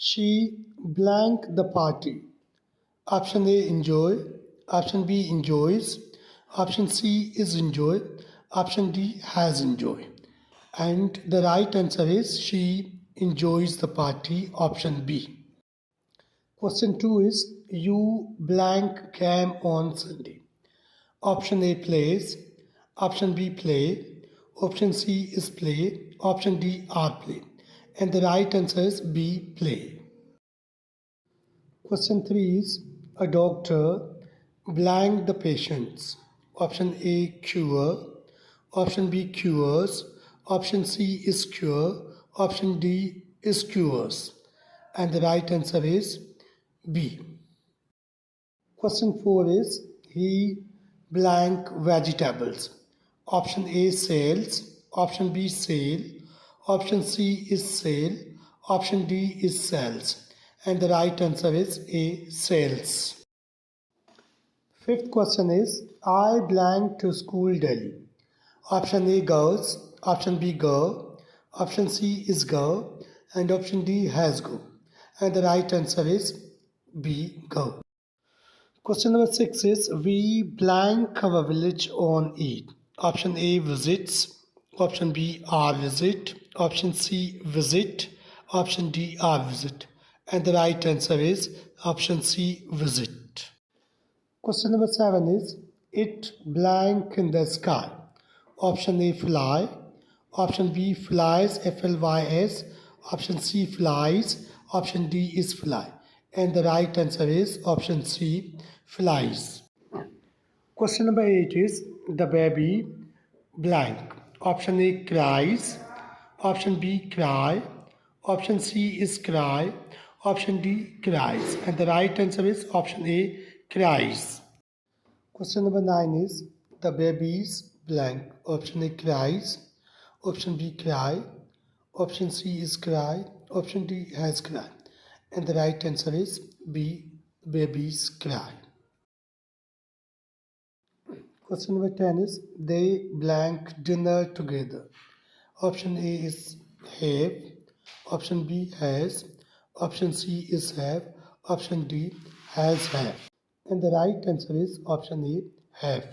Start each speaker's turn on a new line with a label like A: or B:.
A: She blank the party. Option A, enjoy. Option B, enjoys. Option C is enjoy. Option D, has enjoy. And the right answer is she enjoys the party. Option B. Question 2 is you blank came on Sunday. Option A, plays. Option B, play. Option C is play. Option D, are play. And the right answer is B, play. Question 3 is a doctor blank the patients. Option A, cure. Option B, cures. Option C is cure. Option D is cures. And the right answer is B. Question 4 is he blank vegetables. Option A, sales. Option B, sale. Option C is sale. Option D is sells. And the right answer is A, sales. Fifth question is I blank to school daily. Option A, goes. Option B, go. Option C is go. And option D, has go. And the right answer is B, go. Question number 6 is we blank our village on Eid. Option A, visits. Option B, are visit. Option C, visit. Option D, are visit. And the right answer is option C, visit. Question number 7 is it blank in the sky. Option A, fly. Option B, flies, F-L-Y-S. Option C, flies. Option D is fly. And the right answer is option C, flies. Question number 8 is the baby blank. Option A, cries. Option B, cry. Option C is cry. Option D, cries. And the right answer is option A, cries. Question number 9 is the baby's blank. Option A, cries. Option B, cry. Option C is cry. Option D, has cry. And the right answer is B, babies cry. Question number 10 is they blank dinner together. Option A is have. Option B, has. Option C is have. Option D, has have. And the right answer is option A, have.